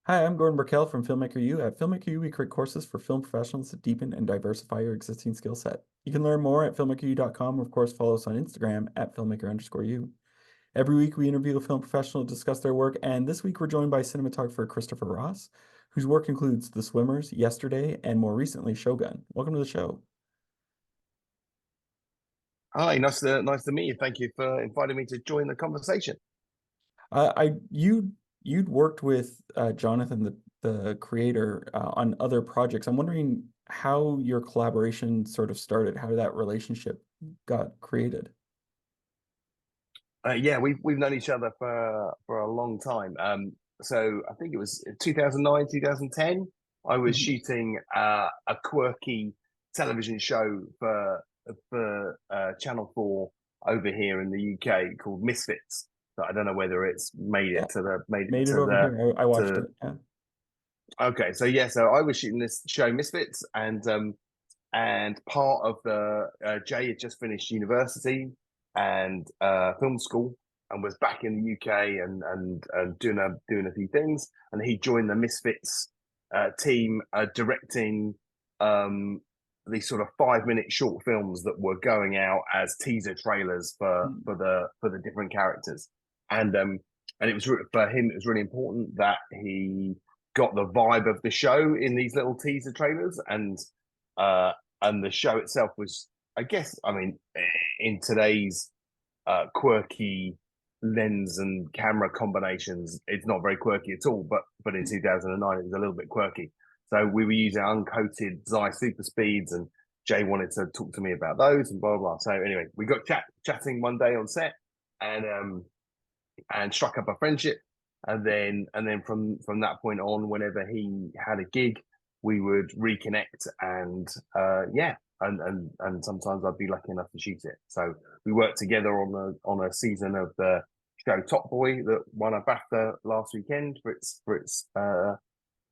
Hi, I'm Gordon Burkell from Filmmaker U. At Filmmaker U, we create courses for film professionals to deepen and diversify your existing skill set. You can learn more at filmmakeru.com, or of course, follow us on Instagram at filmmaker_u. Every week, we interview a film professional to discuss their work, and this week, we're joined by cinematographer Christopher Ross, whose work includes The Swimmers, Yesterday, and more recently, Shogun. Welcome to the show. Hi, nice to meet you. Thank you for inviting me to join the conversation. You'd worked with Jonathan, the creator, on other projects. I'm wondering how your collaboration sort of started, how that relationship got created. Yeah, we've known each other for a long time. So I think it was 2009, 2010. I was Mhm. shooting a quirky television show for Channel 4 over here in the UK called Misfits. But I don't know whether it's made Yeah, it to the made it made it to over the here. I watched to it. Yeah. okay. So yeah, so I was shooting this show Misfits, and part of the Jay had just finished university and film school and was back in the UK and doing a few things, and he joined the Misfits team directing um, these sort of 5 minute short films that were going out as teaser trailers for Mm. the different characters, and it was for him it was really important that he got the vibe of the show in these little teaser trailers, uh, and the show itself was, I guess, I mean, in today's quirky lens and camera combinations, it's not very quirky at all. But in 2009, it was a little bit quirky. So we were using uncoated Xi super speeds, and Jay wanted to talk to me about those and blah blah. So anyway, we got chatting one day on set, and struck up a friendship. And then from that point on, whenever he had a gig, we would reconnect, and yeah, and sometimes I'd be lucky enough to shoot it. So we worked together on a season of the show Top Boy that won a BAFTA last weekend for its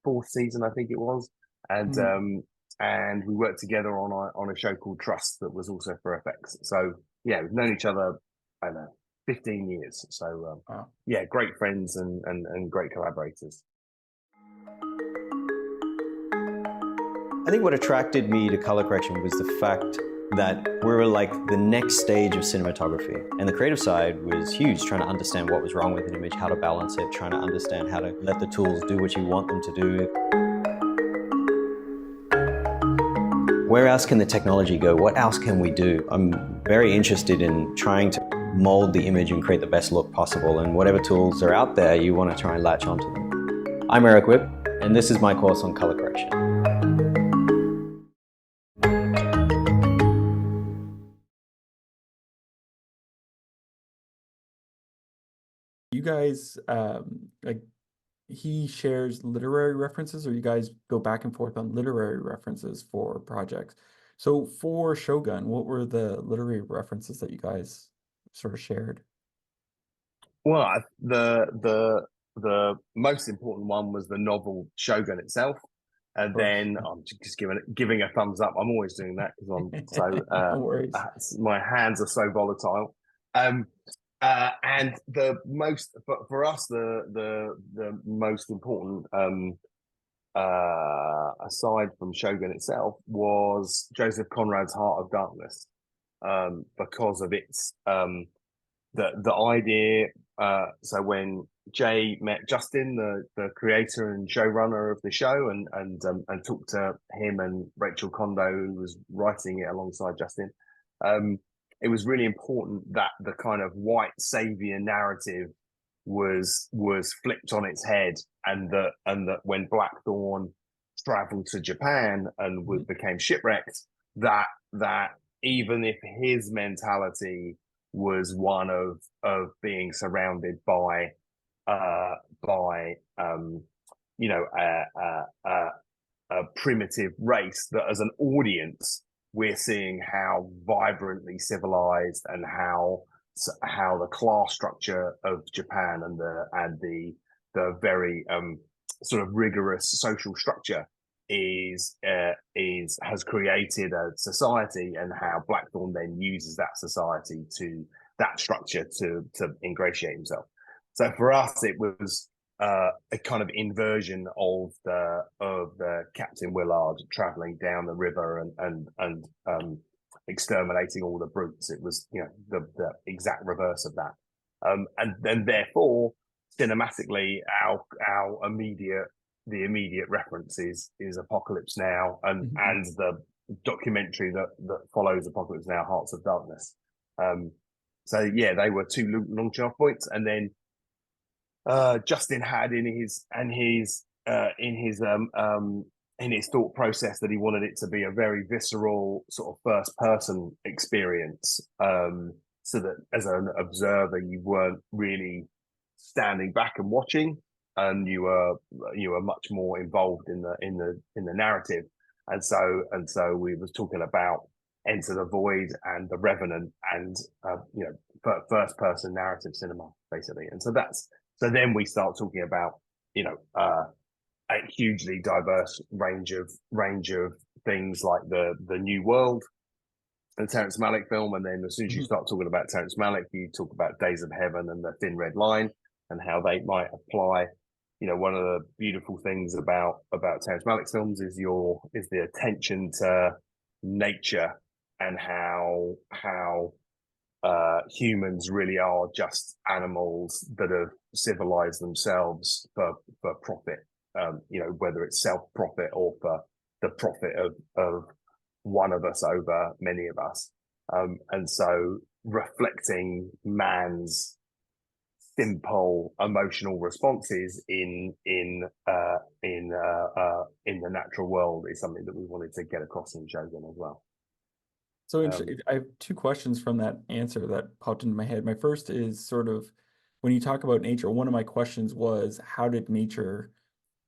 fourth season, I think it was, and Mm. um, and we worked together on a show called Trust that was also for FX. So yeah, we've known each other, I don't know, 15 years. So Wow. yeah, great friends and great collaborators. I think what attracted me to color correction was the fact that we were like the next stage of cinematography. And the creative side was huge, trying to understand what was wrong with an image, how to balance it, trying to understand how to let the tools do what you want them to do. Where else can the technology go? What else can we do? I'm very interested in trying to mold the image and create the best look possible. And whatever tools are out there, you want to try and latch onto them. I'm Eric Whipp, and this is my course on color correction. You guys, like, he shares literary references, or you guys go back and forth on literary references for projects. So for Shogun, what were the literary references that you guys sort of shared? Well, the most important one was the novel Shogun itself. Of And course. then I'm just giving a thumbs up. I'm always doing that because I'm so No worries. my hands are so volatile. Um, and the most for us, the most important, aside from Shogun itself, was Joseph Conrad's Heart of Darkness, because of its the idea. So when Jay met Justin, the creator and showrunner of the show, and talked to him and Rachel Kondo, who was writing it alongside Justin, um, it was really important that the kind of white savior narrative was flipped on its head, and that when Blackthorne traveled to Japan and Mhm. became shipwrecked, that even if his mentality was one of being surrounded uh by you know a primitive race, that as an audience we're seeing how vibrantly civilized and how the class structure of Japan and the very sort of rigorous social structure is has created a society, and how Blackthorne then uses that structure to ingratiate himself. So for us, a kind of inversion of the Captain Willard traveling down the river and exterminating all the brutes. It was, you know, the exact reverse of that. And then therefore, cinematically, the immediate reference is Apocalypse Now and the documentary that follows Apocalypse Now, Hearts of Darkness. So yeah, they were two launching off points, and then Justin had in his thought process that he wanted it to be a very visceral sort of first person experience, so that as an observer you weren't really standing back and watching, and you were much more involved in the narrative. And so we was talking about Enter the Void and The Revenant and you know, first person narrative cinema basically. And so then we start talking about, you know, a hugely diverse range of things like the New World, and Terrence Malick film. And then as soon as you start talking about Terrence Malick, you talk about Days of Heaven and The Thin Red Line and how they might apply. You know, one of the beautiful things about Terrence Malick's films is the attention to nature and how humans really are just animals that have civilized themselves for profit. You know, whether it's self-profit or for the profit of one of us over many of us. And so reflecting man's simple emotional responses in the natural world is something that we wanted to get across in Shogun as well. So I have two questions from that answer that popped into my head. My first is sort of, when you talk about nature, one of my questions was, how did nature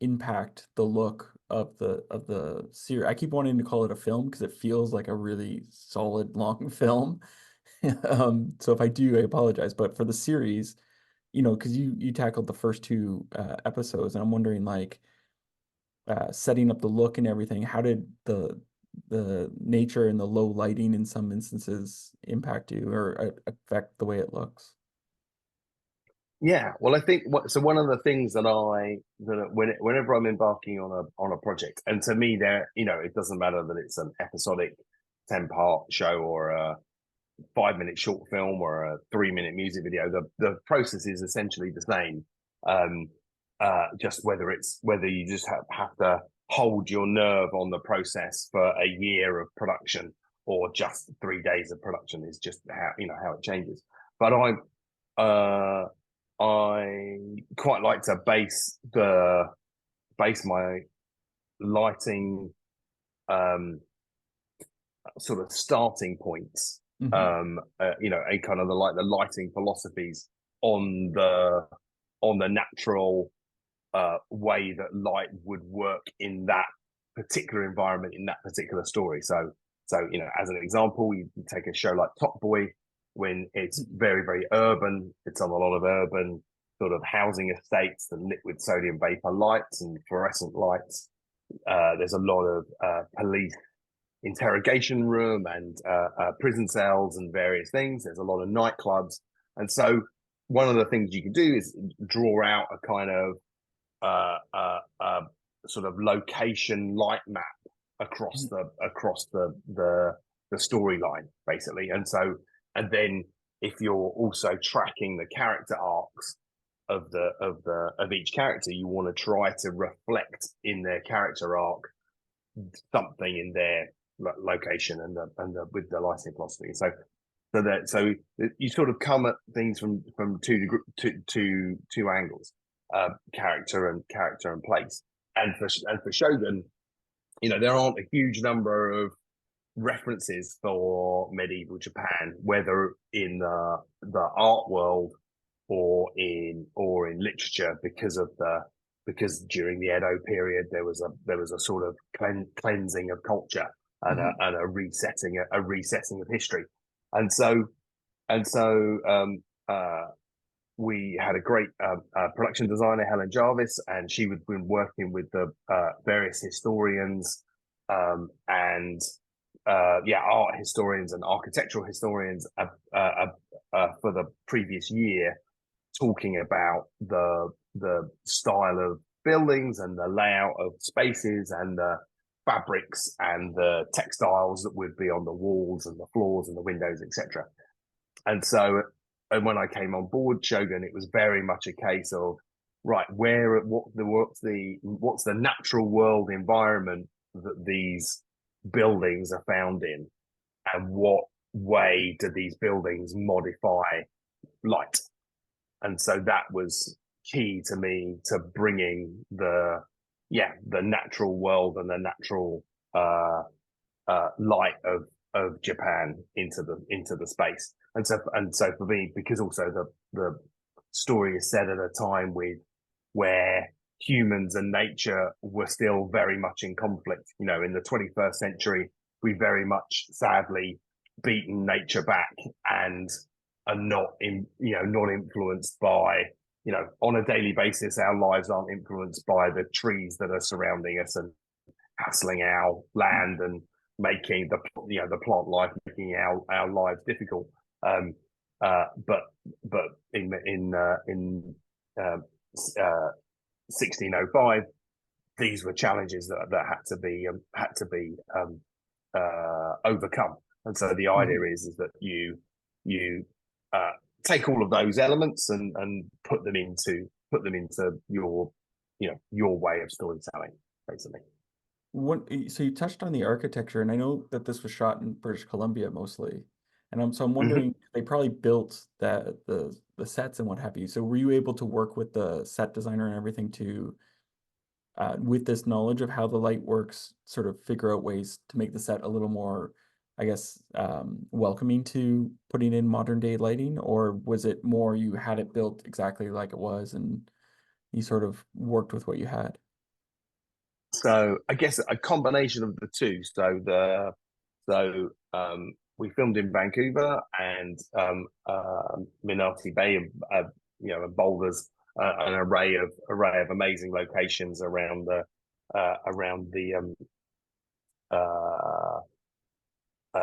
impact the look of the series? I keep wanting to call it a film because it feels like a really solid long film. So if I do, I apologize. But for the series, you know, because you tackled the first two episodes, and I'm wondering, like, setting up the look and everything, how did the nature and the low lighting in some instances impact you or affect the way it looks? Yeah, well, I think one of the things that whenever I'm embarking on a project, and to me, you know, it doesn't matter that it's an episodic 10-part show or a 5-minute short film or a 3-minute music video. The process is essentially the same. Just whether you just have to hold your nerve on the process for a year of production or just 3 days of production is just how it changes. But I quite like to base my lighting sort of starting points, you know, a kind of the lighting philosophies on the natural way that light would work in that particular environment, in that particular story. So you know, as an example, you take a show like Top Boy, when it's very, very urban. It's on a lot of urban sort of housing estates and liquid sodium vapor lights and fluorescent lights. There's a lot of police interrogation room and prison cells and various things. There's a lot of nightclubs. And so one of the things you can do is draw out a kind of sort of location light map across the storyline, basically. And then if you're also tracking the character arcs of each character, you want to try to reflect in their character arc something in their location and with the lighting philosophy. So you sort of come at things from two angles, character and place. And for Shogun, you know, there aren't a huge number of references for medieval Japan, whether in the art world or in literature, because during the Edo period there was a sort of cleansing of culture and a resetting of history, and so we had a great production designer, Helen Jarvis, and she had been working with the various historians and art historians and architectural historians for the previous year, talking about the the style of buildings and the layout of spaces and the fabrics and the textiles that would be on the walls and the floors and the windows, etc. And so, and when I came on board Shogun, it was very much a case of, right, what's the natural world environment that these buildings are found in, and what way do these buildings modify light? And so that was key to me, to bringing the natural world and the natural light of Japan into the space. And so for me, because also the story is set at a time where humans and nature were still very much in conflict. You know, in the 21st century, we very much sadly beaten nature back and are not influenced by, you know, on a daily basis, our lives aren't influenced by the trees that are surrounding us and hassling our land and making the plant life, making our lives difficult. But in 1605, these were challenges that had to be overcome. And so the idea is that you take all of those elements and put them into your way of storytelling, basically. So you touched on the architecture, and I know that this was shot in British Columbia mostly, and I'm wondering, they probably built the sets and what have you. So were you able to work with the set designer and everything to, with this knowledge of how the light works, sort of figure out ways to make the set a little more, I guess, welcoming to putting in modern day lighting? Or was it more you had it built exactly like it was and you sort of worked with what you had? So I guess a combination of the two. We filmed in Vancouver and Minati Bay, and Boulders, an array of amazing locations around the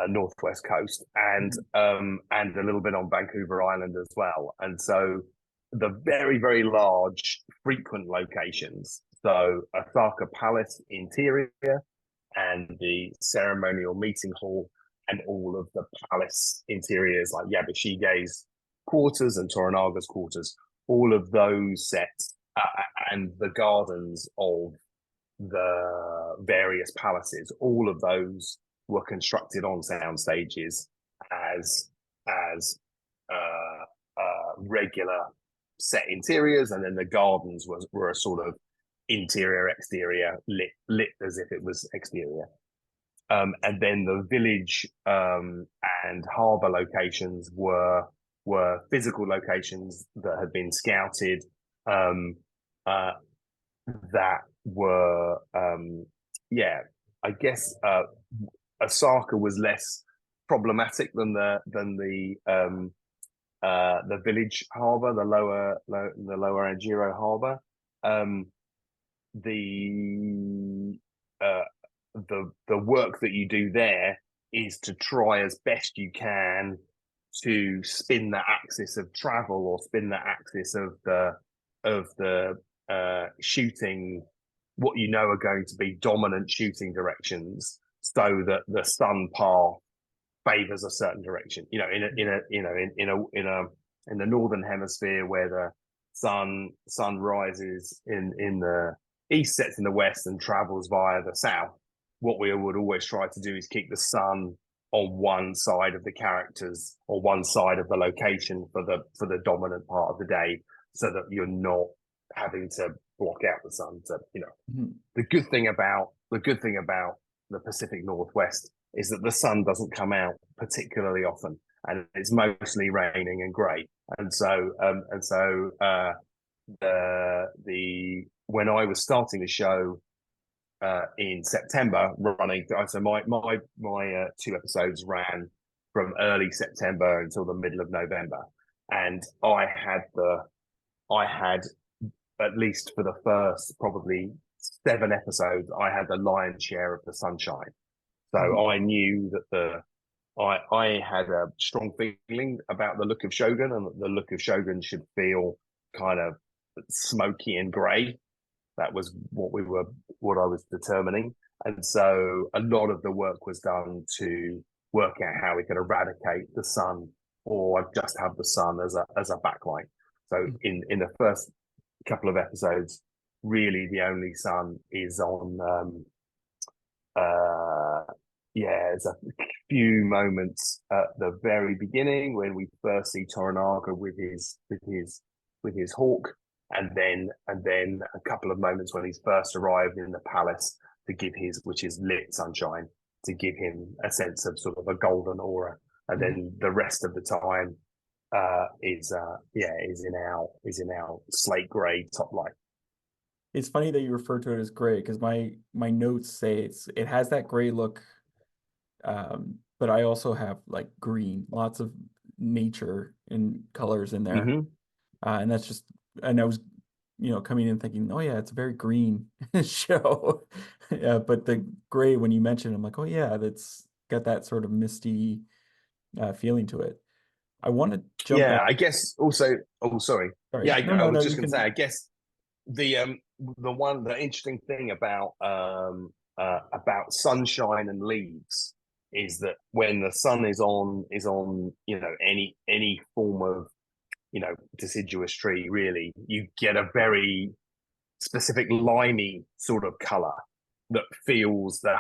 northwest coast, and a little bit on Vancouver Island as well. And so the very, very large frequent locations, so Osaka Palace interior and the ceremonial meeting hall and all of the palace interiors like Yabushige's quarters and Toranaga's quarters, all of those sets and the gardens of the various palaces, all of those were constructed on sound stages as regular set interiors, and then the gardens were a sort of interior exterior lit as if it was exterior. And then the village and harbour locations were physical locations that had been scouted, that were I guess Osaka was less problematic than the village harbour, the lower Anjiro harbour. The work that you do there is to try as best you can to spin the axis of travel, or spin the axis of the shooting, what you know are going to be dominant shooting directions, so that the sun path favors a certain direction. You know, in the northern hemisphere, where the sun rises in the east, sets in the west, and travels via the south. What we would always try to do is keep the sun on one side of the characters, or one side of the location for the dominant part of the day, so that you're not having to block out the sun. So, the good thing about the Pacific Northwest is that the sun doesn't come out particularly often, and it's mostly raining and grey. And so when I was starting the show in September, running, so my 2 episodes ran from early September until the middle of November, and I had at least for the first probably 7 episodes, I had the lion's share of the sunshine. So I knew that I had a strong feeling about the look of Shogun, and that the look of Shogun should feel kind of smoky and grey. That was what I was determining. And so a lot of the work was done to work out how we could eradicate the sun or just have the sun as a backlight. So in the first couple of episodes, really the only sun is on there's a few moments at the very beginning when we first see Toranaga with his hawk, and then a couple of moments when he's first arrived in the palace to give which is lit sunshine, to give him a sense of sort of a golden aura, and then the rest of the time is in our slate grey top light. It's funny that you refer to it as gray, because my notes say it has that gray look, but I also have like green, lots of nature and colors in there, and that's just, and I was coming in thinking, oh yeah, it's a very green show, yeah, but the gray, when you mentioned, I'm like, oh yeah, that's got that sort of misty feeling to it. I want to jump back. I guess also. Oh, sorry. Sorry. Yeah, No, I was just you going to can... say. I guess the interesting thing about sunshine and leaves is that when the sun is on any form of deciduous tree, really, you get a very specific limey sort of color that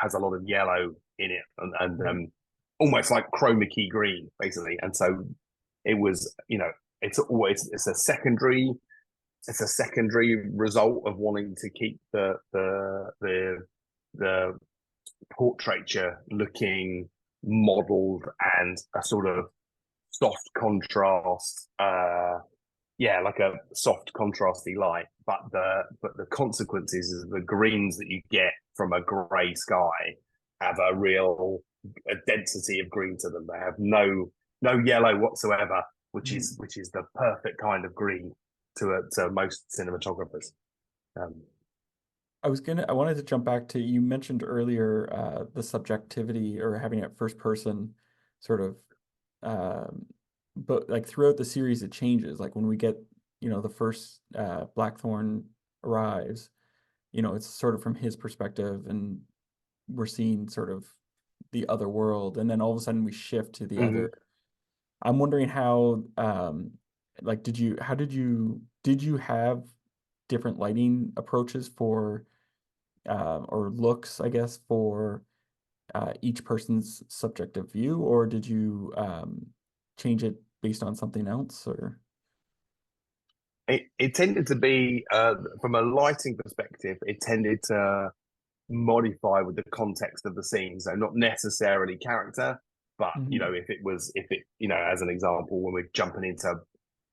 has a lot of yellow in it, and almost like chroma key green, basically. And so it was, it's a secondary result of wanting to keep the portraiture looking modeled and a sort of soft contrast, like a soft contrasty light. But the consequences is the greens that you get from a grey sky have a density of green to them. They have no yellow whatsoever, which is the perfect kind of green to most cinematographers. I wanted to jump back to, you mentioned earlier the subjectivity, or having it first person sort of, but like throughout the series it changes. Like when we get the first Blackthorne arrives, it's sort of from his perspective, and we're seeing sort of the other world, and then all of a sudden we shift to the other. I'm wondering how did you have different lighting approaches for or looks, I guess, for each person's subjective view, or did you change it based on something else? Or it tended to be, from a lighting perspective, it tended to modify with the context of the scene. So not necessarily character, but if it as an example, when we're jumping into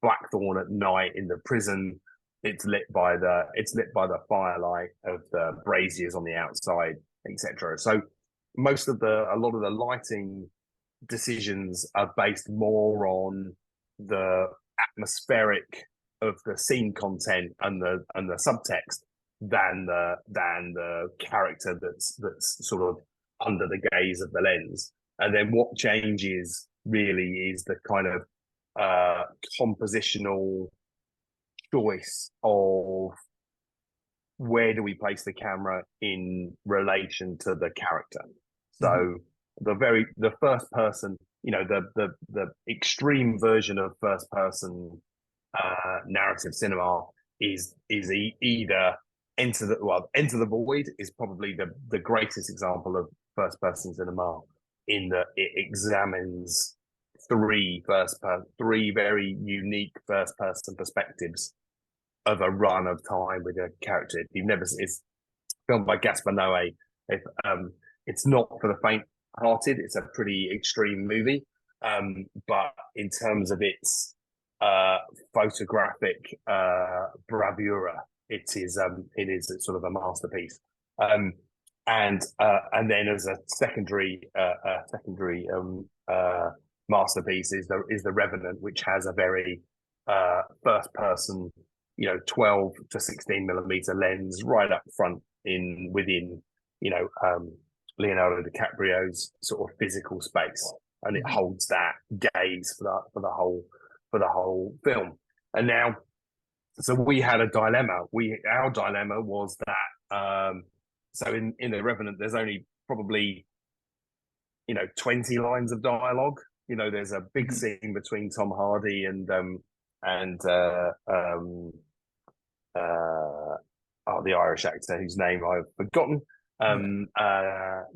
Blackthorne at night in the prison, it's lit by the firelight of the braziers on the outside, etc. So a lot of the lighting decisions are based more on the atmospheric of the scene content and the subtext than the character that's sort of under the gaze of the lens. And then what changes really is the kind of compositional choice of where do we place the camera in relation to the character. So the first person, the extreme version of first person narrative cinema is either Enter the Void is probably the greatest example of first person cinema, in that it examines three very unique first person perspectives of a run of time with a character. It's filmed by Gaspar Noé. It's not for the faint-hearted. It's a pretty extreme movie, but in terms of its photographic bravura, it is sort of a masterpiece. And then as a secondary masterpiece is the Revenant, which has a very first person, 12 to 16 millimeter lens right up front within Leonardo DiCaprio's sort of physical space, and it holds that gaze for the whole film. And now so we had a dilemma. Our dilemma was that so in The Revenant, there's only probably 20 lines of dialogue. There's a big scene between Tom Hardy and the Irish actor whose name I've forgotten,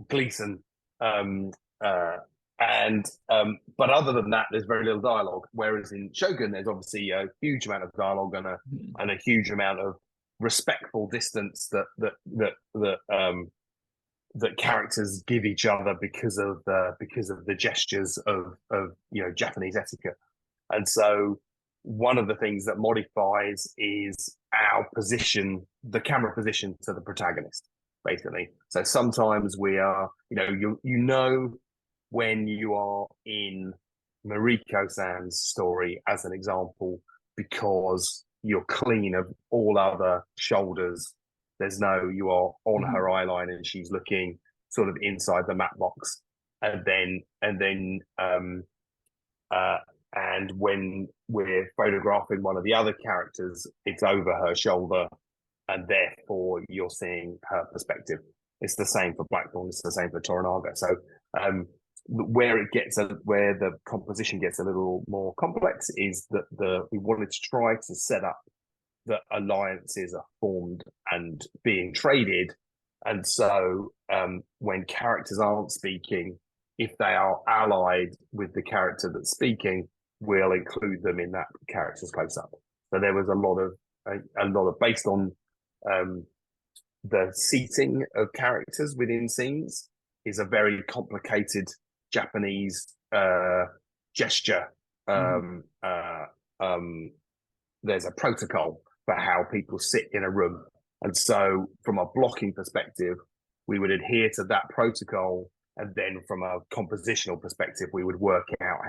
Gleeson, but other than that, there's very little dialogue. Whereas in Shogun, there's obviously a huge amount of dialogue and a huge amount of respectful distance that characters give each other because of the gestures of Japanese etiquette. And so one of the things that modifies is our position, the camera position to the protagonist, basically. So sometimes we are, when you are in Mariko-san's story, as an example, because you're clean of all other shoulders. You are on her eye line and she's looking sort of inside the matte box. And when we're photographing one of the other characters, it's over her shoulder, and therefore you're seeing her perspective. It's the same for Blackthorne. It's the same for Toranaga. So where the composition gets a little more complex is that we wanted to try to set up that alliances are formed and being traded, and so when characters aren't speaking, if they are allied with the character that's speaking, we'll include them in that character's close-up. So there was a lot of based on the seating of characters within scenes is a very complicated Japanese gesture. There's a protocol for how people sit in a room, and so from a blocking perspective, we would adhere to that protocol, and then from a compositional perspective, we would work out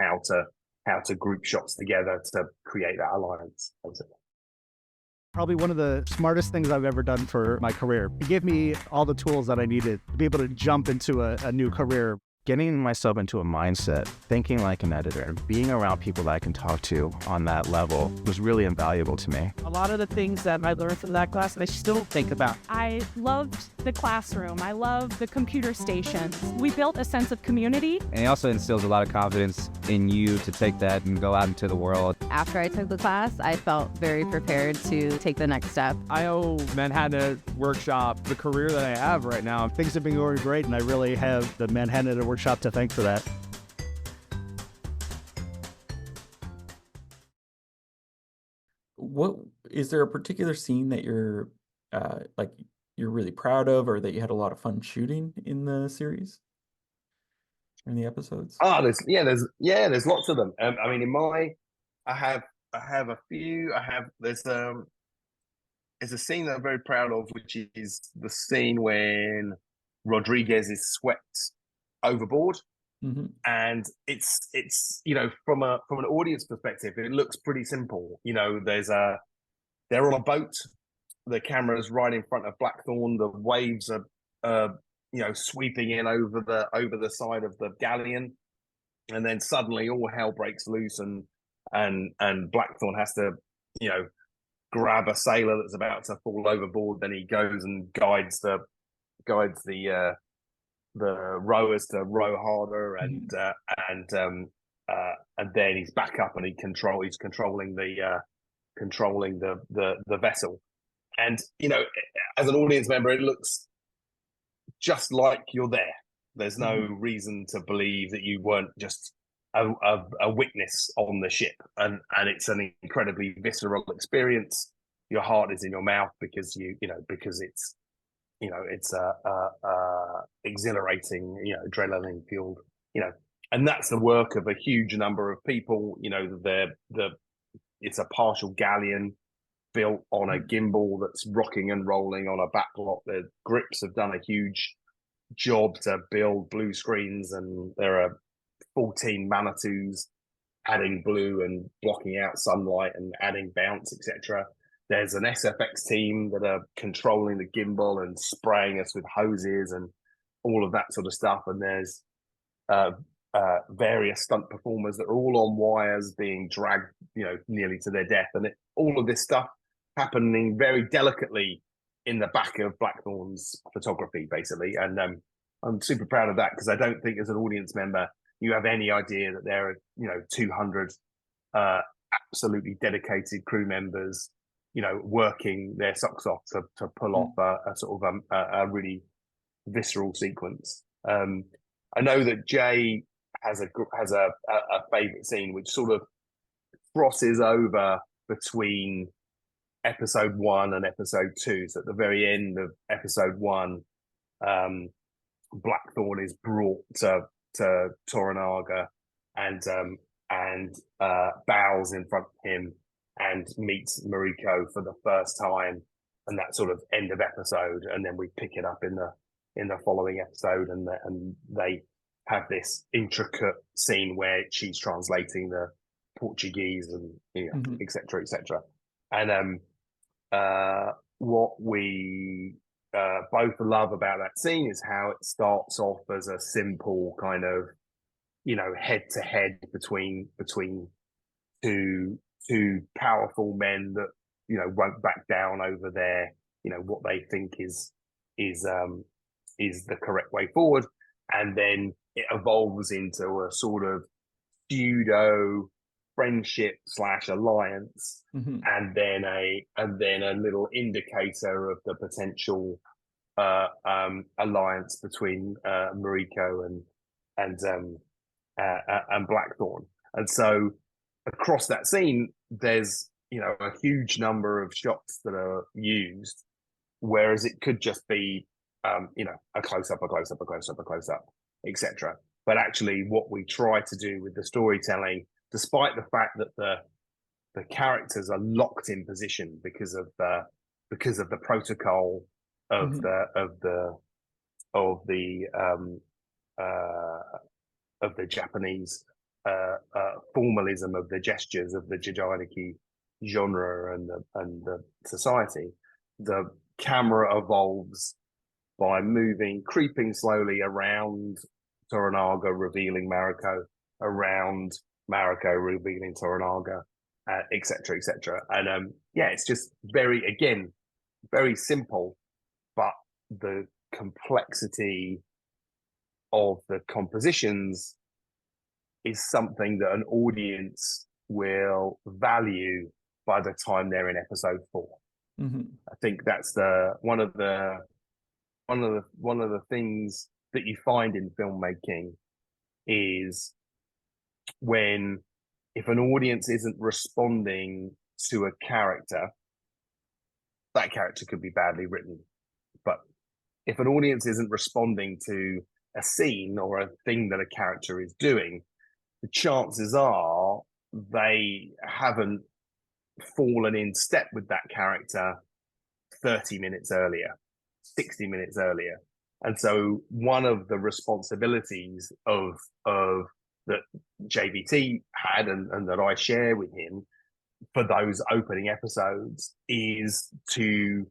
how to group shots together to create that alliance. Probably one of the smartest things I've ever done for my career. It gave me all the tools that I needed to be able to jump into a new career. Getting myself into a mindset, thinking like an editor, and being around people that I can talk to on that level was really invaluable to me. A lot of the things that I learned from that class, I still think about. I loved the classroom. I loved the computer stations. We built a sense of community. And it also instills a lot of confidence in you to take that and go out into the world. After I took the class, I felt very prepared to take the next step. I owe Manhattan Workshop the career that I have right now. Things have been going great, and I really have the Manhattan Workshop to thank for that. What is there a particular scene that you're really proud of, or that you had a lot of fun shooting in the series, or in the episodes? There's lots of them. I mean, I have a few. There's a scene that I'm very proud of, which is the scene when Rodriguez is swept overboard. And it's from an audience perspective, it looks pretty simple. They're on a boat, the camera's right in front of Blackthorne, the waves are sweeping in over the side of the galleon, and then suddenly all hell breaks loose, and Blackthorne has to grab a sailor that's about to fall overboard. Then he goes and guides the rowers to row harder, and then he's back up and he's controlling the vessel. And as an audience member, it looks just like you're there. There's no reason to believe that you weren't just a witness on the ship, and it's an incredibly visceral experience. Your heart is in your mouth because it's exhilarating, adrenaline fueled, and that's the work of a huge number of people. It's a partial galleon built on a gimbal that's rocking and rolling on a backlot. The grips have done a huge job to build blue screens, and there are 14 Manitous adding blue and blocking out sunlight and adding bounce, etc. There's an SFX team that are controlling the gimbal and spraying us with hoses and all of that sort of stuff. And there's various stunt performers that are all on wires being dragged, nearly to their death. And all of this stuff happening very delicately in the back of Blackthorne's photography, basically. And I'm super proud of that, because I don't think as an audience member you have any idea that there are 200 absolutely dedicated crew members working their socks off to pull off a sort of a really visceral sequence. I know that Jay has a favorite scene which sort of crosses over between episode 1 and episode 2. So at the very end of episode 1, Blackthorne is brought to Toranaga and bows in front of him and meets Mariko for the first time, and that sort of end of episode. And then we pick it up in the following episode, and they have this intricate scene where she's translating the Portuguese and et cetera, et cetera. And what we both love about that scene is how it starts off as a simple kind of head to head between two powerful men that won't back down over their what they think is the correct way forward. And then it evolves into a sort of pseudo friendship / alliance, and then a little indicator of the potential alliance between Mariko and Blackthorne. And so across that scene, there's a huge number of shots that are used, whereas it could just be a close up, a close up, a close up, a close up, etc. But actually, what we try to do with the storytelling, despite the fact that the characters are locked in position because of the protocol of the Japanese formalism of the gestures of the Jidainiki genre and the society, the camera evolves by creeping slowly around Toranaga, revealing Mariko, around Mariko, revealing Toranaga, etc., etc. And it's just very simple, but the complexity of the compositions is something that an audience will value by the time they're in episode 4. I think that's one of the things that you find in filmmaking is if an audience isn't responding to a character, that character could be badly written. But if an audience isn't responding to a scene or a thing that a character is doing, the chances are they haven't fallen in step with that character 30 minutes earlier, 60 minutes earlier. And so one of the responsibilities of that JVT had and that I share with him for those opening episodes is to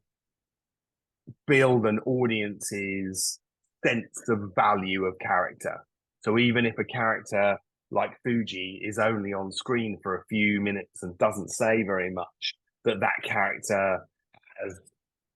build an audience's sense of value of character. So even if a character like Fuji is only on screen for a few minutes and doesn't say very much, that character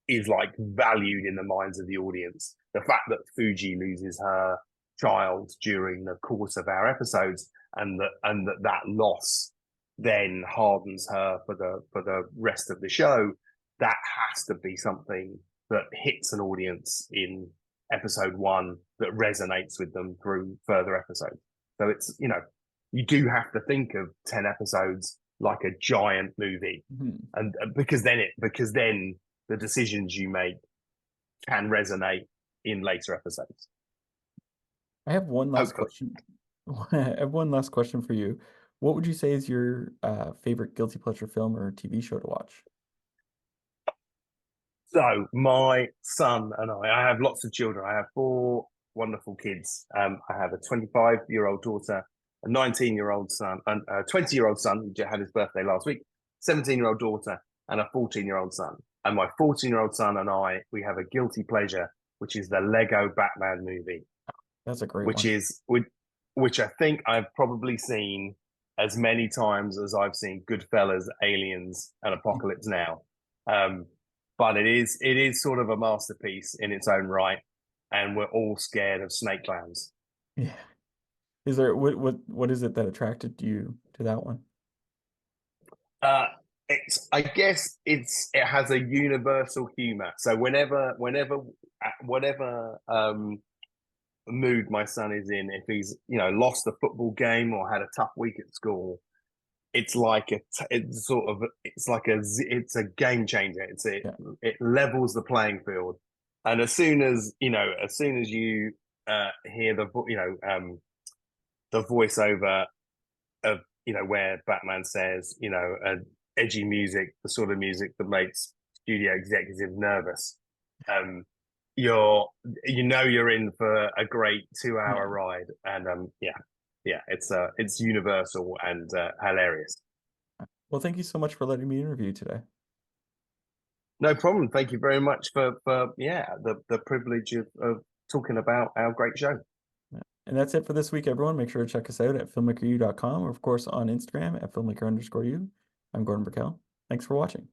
is like valued in the minds of the audience. The fact that Fuji loses her child during the course of our episodes, and that loss then hardens her for the rest of the show, that has to be something that hits an audience in episode 1 that resonates with them through further episodes. So it's, you do have to think of 10 episodes like a giant movie, and because then the decisions you make can resonate in later episodes. I have one last question. I have one last question for you. What would you say is your favorite guilty pleasure film or TV show to watch? So my son and I have lots of children. I have 4 wonderful kids. I have a 25-year-old daughter, a 19-year-old son, and a 20-year-old son who had his birthday last week, 17-year-old daughter, and a 14-year-old son. And my 14-year-old son and I, we have a guilty pleasure, which is the Lego Batman movie. That's a great one. Which I think I've probably seen as many times as I've seen Goodfellas, Aliens, and Apocalypse Now. But it is sort of a masterpiece in its own right, and we're all scared of snake clowns. Yeah. Is there what is it that attracted you to that one? I guess it has a universal humor. So whatever mood my son is in, if he's lost a football game or had a tough week at school, it's like it's a game changer. It levels the playing field, and as soon as you hear the voiceover of where Batman says edgy music, the sort of music that makes studio executives nervous, you're in for a great 2-hour ride, and it's universal and hilarious. Well, thank you so much for letting me interview today. No problem. Thank you very much for the privilege of talking about our great show. And that's it for this week, everyone. Make sure to check us out at filmmakeru.com or, of course, on Instagram at filmmaker_you. I'm Gordon Burkell. Thanks for watching.